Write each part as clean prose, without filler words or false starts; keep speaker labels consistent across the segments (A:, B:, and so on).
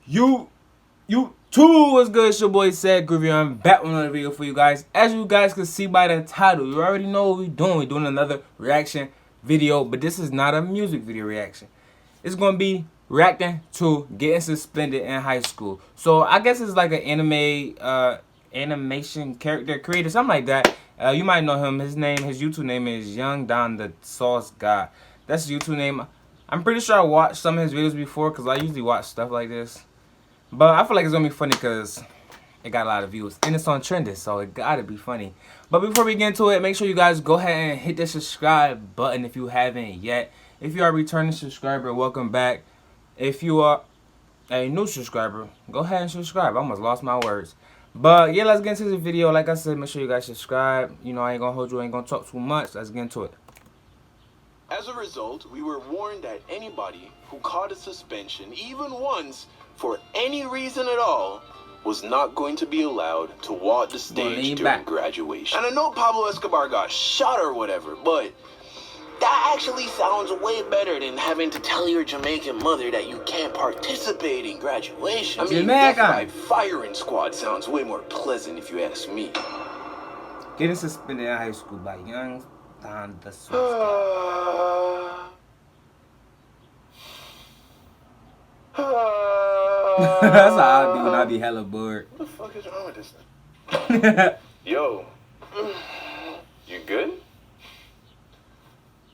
A: You too, what's good? It's your boy Said Groovy. I'm back with another video for you guys. As you guys can see by the title, you already know what we're doing. We're doing another reaction video, but this is not a music video reaction. It's gonna be reacting to Getting Suspended in High School. So I guess it's like an animation character creator, something like that. You might know him. His YouTube name is Young Don the Sauce Guy. That's his YouTube name. I'm pretty sure I watched some of his videos before because I usually watch stuff like this. But I feel like it's gonna be funny because it got a lot of views and it's on Trending, so it gotta be funny. But before we get into it, make sure you guys go ahead and hit the subscribe button if you haven't yet. If you are a returning subscriber, welcome back. If you are a new subscriber, go ahead and subscribe. I almost lost my words. But yeah, let's get into the video. Like I said, make sure you guys subscribe. You know, I ain't gonna hold you, I ain't gonna talk too much. Let's get into it.
B: As a result, we were warned that anybody who caught a suspension, even once, for any reason at all, was not going to be allowed to walk the stage during graduation. And I know Pablo Escobar got shot or whatever, but that actually sounds way better than having to tell your Jamaican mother that you can't participate in graduation. I mean, Death by Firing Squad sounds way more pleasant if you ask me.
A: Getting Suspended in High School by Young Don the Sauce. That's how I be when I be hella bored.
B: What the fuck is wrong with this thing? Yo, you good?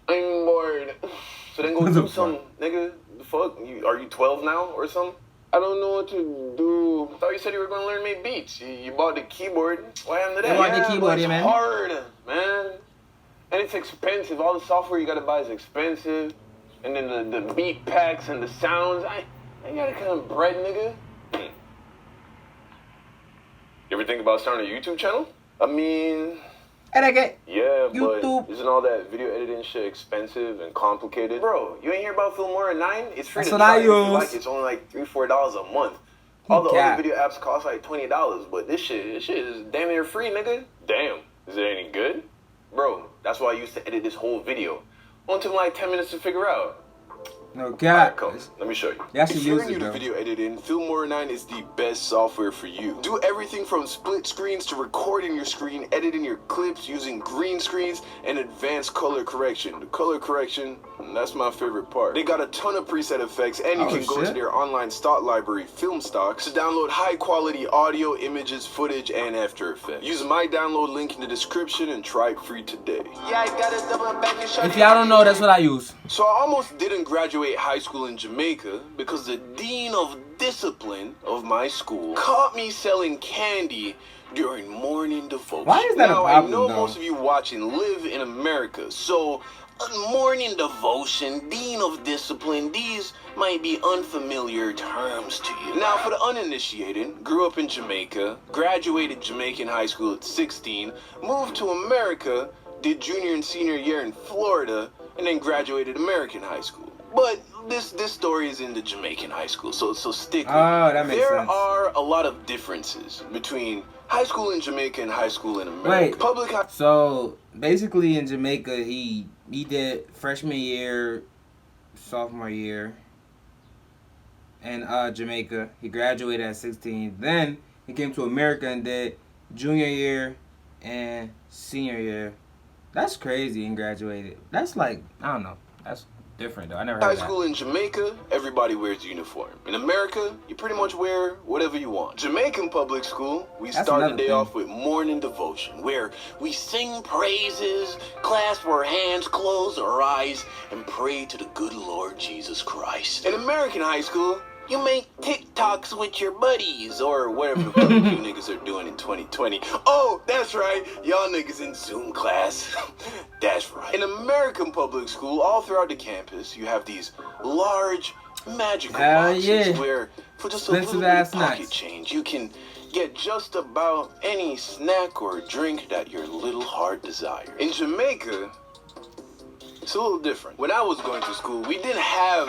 B: I'm bored. So then go do some, nigga. The fuck? Are you 12 now or something? I don't know what to do. I thought you said you were gonna learn to make beats. You bought the keyboard. What happened to that?
A: You bought the keyboard,
B: it's
A: man.
B: Hard, man. And it's expensive. All the software you gotta buy is expensive. And then the beat packs and the sounds. I ain't got that kind of bread, nigga. You ever think about starting a YouTube channel? I mean, yeah,
A: YouTube.
B: But isn't all that video editing shit expensive and complicated? Bro, you ain't hear about Filmora 9? It's free to try. If you like, it's only like $3-4 a month. All the other video apps cost like $20, but this shit is damn near free, nigga. Damn, is it any good? Bro, that's why I used to edit this whole video. Only took like 10 minutes to figure out.
A: No cap.
B: Right, let me show you.
A: If
B: you're new to video editing, Filmora 9 is the best software for you. Do everything from split screens to recording your screen, editing your clips using green screens, and advanced color correction. The color correction, that's my favorite part. They got a ton of preset effects, and you can go to their online stock library, Film Stocks, to download high quality audio, images, footage, and After Effects. Use my download link in the description and try it free today. Yeah, I got a double back and shut.
A: If y'all don't know, that's what I use.
B: So I almost didn't graduate high school in Jamaica because the dean of discipline of my school caught me selling candy during morning devotion.
A: Why is that a problem,
B: I know most of you watching live in America, so morning devotion, dean of discipline, these might be unfamiliar terms to you. Now, for the uninitiated, grew up in Jamaica, graduated Jamaican high school at 16, moved to America, did junior and senior year in Florida, and then graduated American high school. But this story is in the Jamaican high school, so stick with me.
A: That makes sense.
B: There are a lot of differences between high school in Jamaica and high school in America.
A: So basically in Jamaica, he did freshman year, sophomore year, in Jamaica. He graduated at 16. Then he came to America and did junior year and senior year. That's crazy, and graduated. That's like, I don't know. That's different though. I never heard
B: high school in Jamaica, everybody wears uniform. In America, you pretty much wear whatever you want. Jamaican public school, we start the day off with morning devotion, where we sing praises, clasp our hands, close our eyes, and pray to the good Lord Jesus Christ. In American high school, you make TikToks with your buddies, or whatever the fuck you niggas are doing in 2020. Oh, that's right, y'all niggas in Zoom class. That's right. In American public school, all throughout the campus, you have these large, magical boxes where, for just a little bit of pocket change, you can get just about any snack or drink that your little heart desires. In Jamaica, it's a little different. When I was going to school, we didn't have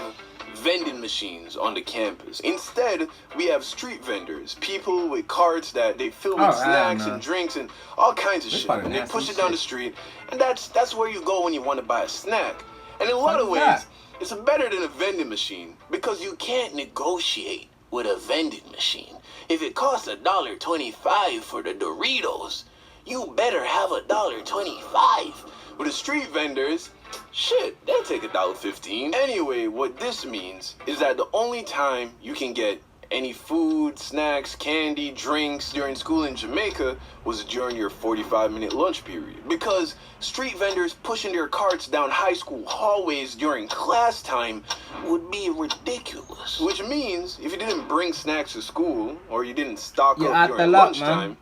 B: vending machines on the campus. Instead, we have street vendors, people with carts that they fill with snacks and drinks and all kinds of shit. And they push it down the street, and that's where you go when you want to buy a snack. And in a lot of ways, it's better than a vending machine because you can't negotiate with a vending machine. If it costs $1.25 for the Doritos, you better have $1.25. With the street vendors, shit, they'll take $1.15. Anyway, what this means is that the only time you can get any food, snacks, candy, drinks during school in Jamaica was during your 45-minute lunch period. Because street vendors pushing their carts down high school hallways during class time would be ridiculous. Which means if you didn't bring snacks to school or you didn't stock up during lunchtime,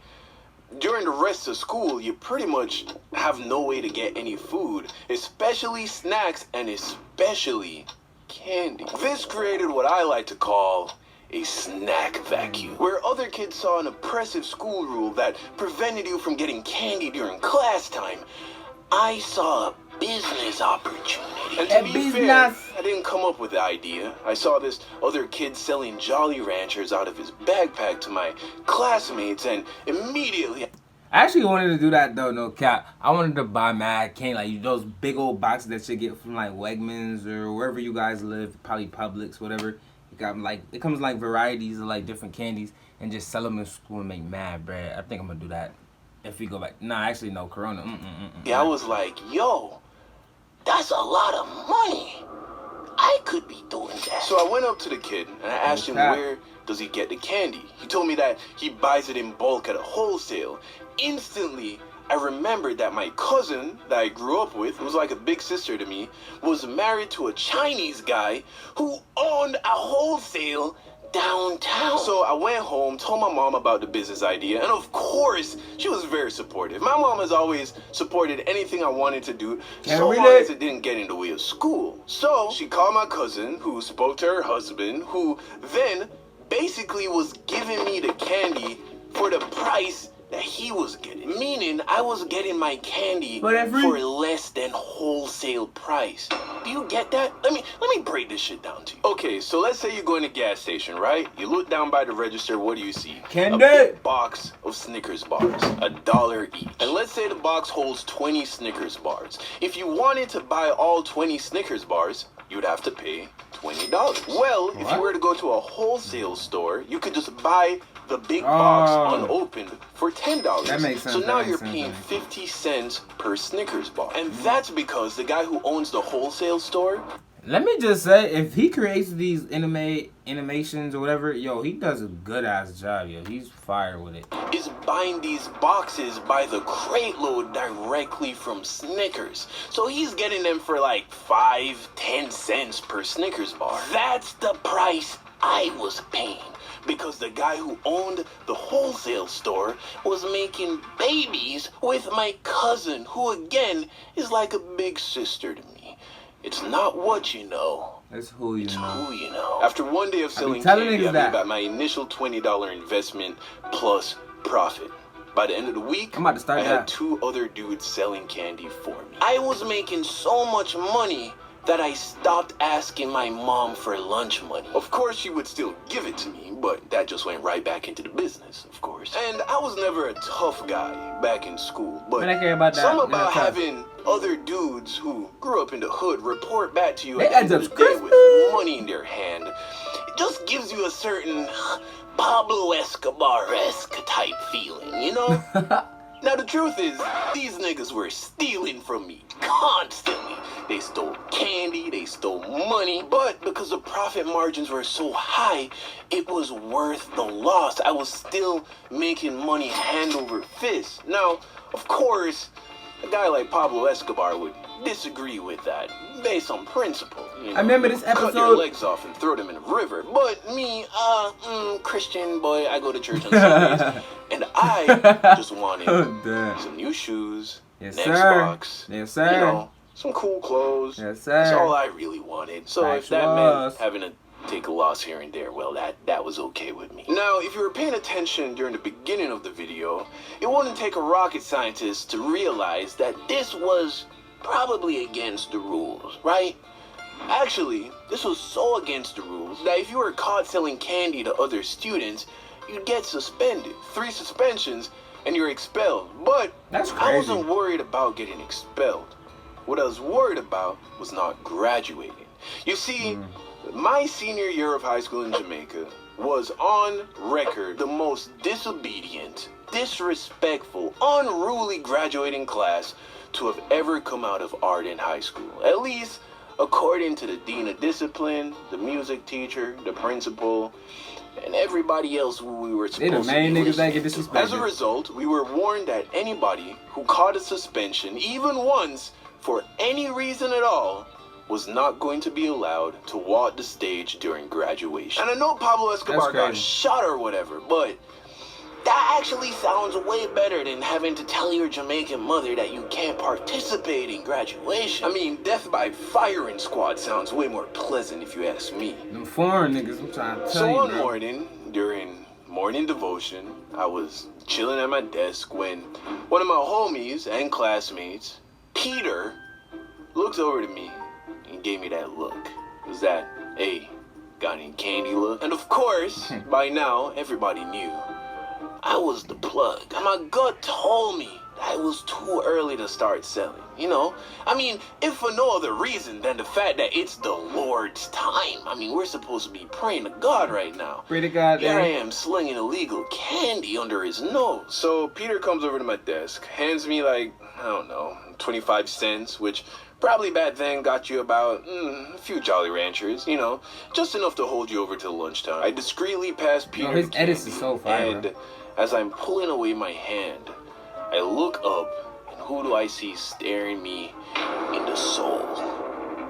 B: during the rest of school, you pretty much have no way to get any food, especially snacks and especially candy. This created what I like to call a snack vacuum, where other kids saw an oppressive school rule that prevented you from getting candy during class time. I saw a business opportunity. And to be fair, I didn't come up with the idea. I saw this other kid selling Jolly Ranchers out of his backpack to my classmates, and immediately
A: I actually wanted to do that though, no cap. I wanted to buy mad candy, like those big old boxes that you get from like Wegmans or wherever you guys live, probably Publix, whatever. It comes like varieties of like different candies and just sell them in school and make mad bread. I think I'm gonna do that if we go back. Nah, actually no, Corona.
B: Yeah, I was like, yo, that's a lot of money. I could be doing that. So I went up to the kid and I asked him where does he get the candy. He told me that he buys it in bulk at a wholesale. Instantly, I remembered that my cousin that I grew up with, who was like a big sister to me, was married to a Chinese guy who owned a wholesale downtown. So I went home, told my mom about the business idea, and of course, she was very supportive. My mom has always supported anything I wanted to do, so long as it didn't get in the way of school. So she called my cousin, who spoke to her husband, who then basically was giving me the candy for the price that he was getting, meaning I was getting my candy for less than wholesale price. Do you get that? Let me break this shit down to you. Okay, so let's say you go in a gas station, right? You look down by the register, what do you see?
A: Candy!
B: A big box of Snickers bars, $1 each. And let's say the box holds 20 Snickers bars. If you wanted to buy all 20 Snickers bars, you'd have to pay $20. Well, if you were to go to a wholesale store, you could just buy the big box unopened for $10.
A: That makes sense.
B: So now you're paying 50 cents per Snickers bar. And that's because the guy who owns the wholesale store,
A: let me just say, if he creates these animations or whatever, yo, he does a good ass job, yo. He's fire with it.
B: is buying these boxes by the crate load directly from Snickers. So he's getting them for like 5-10 cents per Snickers bar. That's the price I was paying, because the guy who owned the wholesale store was making babies with my cousin, who again is like a big sister to me. It's not what you know.
A: It's who you know.
B: It's who you know. After one day of selling candy, I made about my initial $20 investment plus profit. By the end of the week, I had 2 other dudes selling candy for me. I was making so much money that I stopped asking my mom for lunch money. Of course, she would still give it to me, but that just went right back into the business, of course. And I was never a tough guy back in school, but something about having other dudes who grew up in the hood report back to you at the end of the day with money in their hand, it just gives you a certain Pablo Escobar-esque type feeling, you know? Now the truth is, these niggas were stealing from me constantly. They stole candy, they stole money, but because the profit margins were so high, it was worth the loss. I was still making money hand over fist. Now, of course, a guy like Pablo Escobar would disagree with that, based on principle. You know, I remember this episode. Cut your legs off and throw them in the river. But me, Christian boy, I go to church on Sundays, and I just wanted some new shoes, Xbox, you know, some cool clothes. That's all I really wanted. So if that meant having to take a loss here and there, well, that was okay with me. Now, if you were paying attention during the beginning of the video, it wouldn't take a rocket scientist to realize that this was probably against the rules, right? Actually, this was so against the rules that if you were caught selling candy to other students, you'd get suspended. 3 suspensions and you're expelled. But I wasn't worried about getting expelled. What I was worried about was not graduating. You see, my senior year of high school in Jamaica, was on record the most disobedient, disrespectful, unruly graduating class to have ever come out of art in high school. At least according to the dean of discipline, the music teacher, the principal, and everybody else who we were supposed to be listening to. As a result, we were warned that anybody who caught a suspension, even once, for any reason at all, was not going to be allowed to walk the stage during graduation. And I know Pablo Escobar got shot or whatever, but that actually sounds way better than having to tell your Jamaican mother that you can't participate in graduation. I mean, death by firing squad sounds way more pleasant if you ask me.
A: Them foreign niggas, I'm trying to tell you,
B: So one morning, during morning devotion, I was chilling at my desk when one of my homies and classmates, Peter, looks over to me and gave me that look. It was that, hey, got any candy look? And of course, by now, everybody knew I was the plug. And my gut told me that it was too early to start selling. You know, I mean, if for no other reason than the fact that it's the Lord's time. I mean, we're supposed to be praying to God right now.
A: Pray to God.
B: Here I am slinging illegal candy under his nose. So Peter comes over to my desk, hands me like, I don't know, 25 cents, which probably back then got you about a few Jolly Ranchers, you know, just enough to hold you over till lunchtime. I discreetly pass Peter
A: his edits is so fire,
B: and as I'm pulling away my hand, I look up, and who do I see staring me in the soul?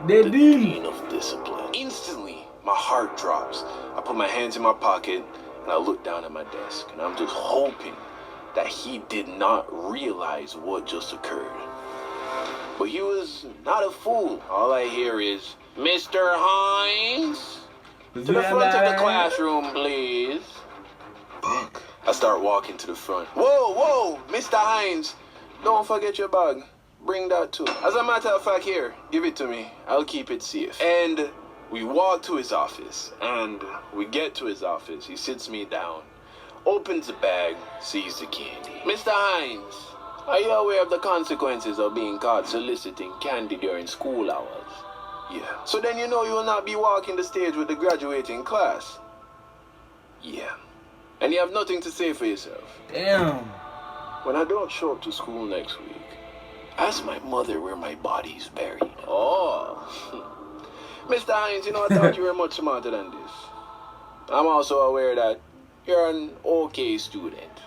B: The dean of discipline. Instantly, my heart drops. I put my hands in my pocket, and I look down at my desk, and I'm just hoping that he did not realize what just occurred. But he was not a fool. All I hear is, Mr. Hines, to the front of the classroom, please. Fuck. I start walking to the front. Whoa, whoa, Mr. Hines, don't forget your bag. Bring that too. As a matter of fact, here, give it to me. I'll keep it safe. And we walk to his office, and we get to his office. He sits me down, opens the bag, sees the candy. Mr. Hines, are you aware of the consequences of being caught soliciting candy during school hours? Yeah. So then you know you will not be walking the stage with the graduating class? Yeah. And you have nothing to say for yourself?
A: Damn.
B: When I don't show up to school next week, ask my mother where my body's buried. Oh. Mr. Hines, you know, I thought you were much smarter than this. I'm also aware that you're an okay student.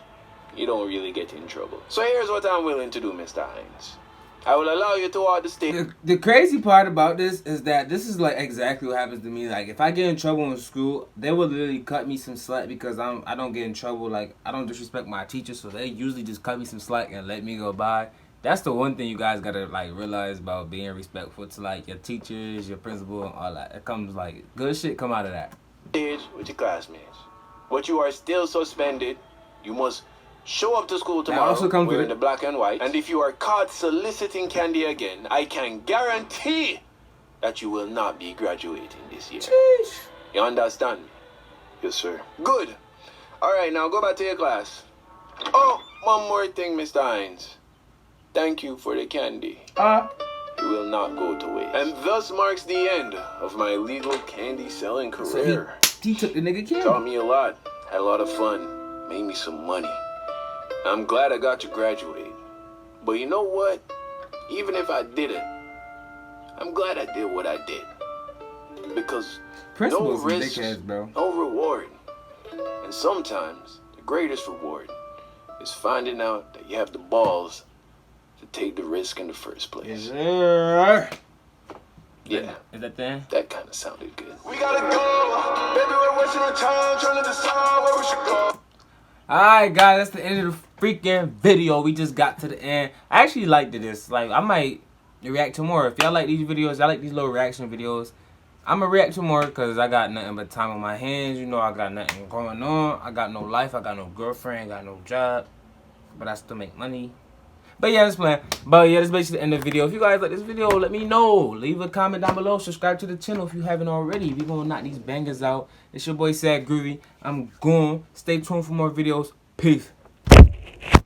B: You don't really get in trouble. So here's what I'm willing to do, Mr. Hines. I will allow you to walk the stage.
A: The crazy part about this is that this is like exactly what happens to me. Like if I get in trouble in school, they will literally cut me some slack because I don't get in trouble. Like I don't disrespect my teachers, so they usually just cut me some slack and let me go by. That's the one thing you guys gotta like realize about being respectful to like your teachers, your principal, and all that. It comes like good shit come out of that.
B: Stage with your classmates, but you are still suspended. You must show up to school tomorrow wearing the black and white. And if you are caught soliciting candy again, I can guarantee that you will not be graduating this year.
A: Sheesh.
B: You understand? Yes, sir. Good. All right, now go back to your class. Oh, one more thing, Mr. Hines. Thank you for the candy. It will not go to waste. And thus marks the end of my legal candy selling career.
A: So he took the nigga candy.
B: Taught me a lot. Had a lot of fun. Made me some money. I'm glad I got to graduate. But you know what? Even if I didn't, I'm glad I did what I did. Because
A: Principles
B: no risk,
A: bro.
B: no reward. And sometimes the greatest reward is finding out that you have the balls to take the risk in the first place.
A: Yes, sir.
B: Yeah.
A: Is that there?
B: That kind of sounded good. We gotta go. Baby, we're wasting our time trying to decide where we should go.
A: Alright guys, that's the end of the freaking video. We just got to the end. I actually liked this. Like, I might react to more. If y'all like these videos, I like these little reaction videos, I'm gonna react to more because I got nothing but time on my hands. You know, I got nothing going on. I got no life. I got no girlfriend. Got no job. But I still make money. But yeah, that's playing. But yeah, that's basically the end of the video. If you guys like this video, let me know. Leave a comment down below. Subscribe to the channel if you haven't already. We gonna knock these bangers out. It's your boy Sad Groovy. I'm gone. Stay tuned for more videos. Peace.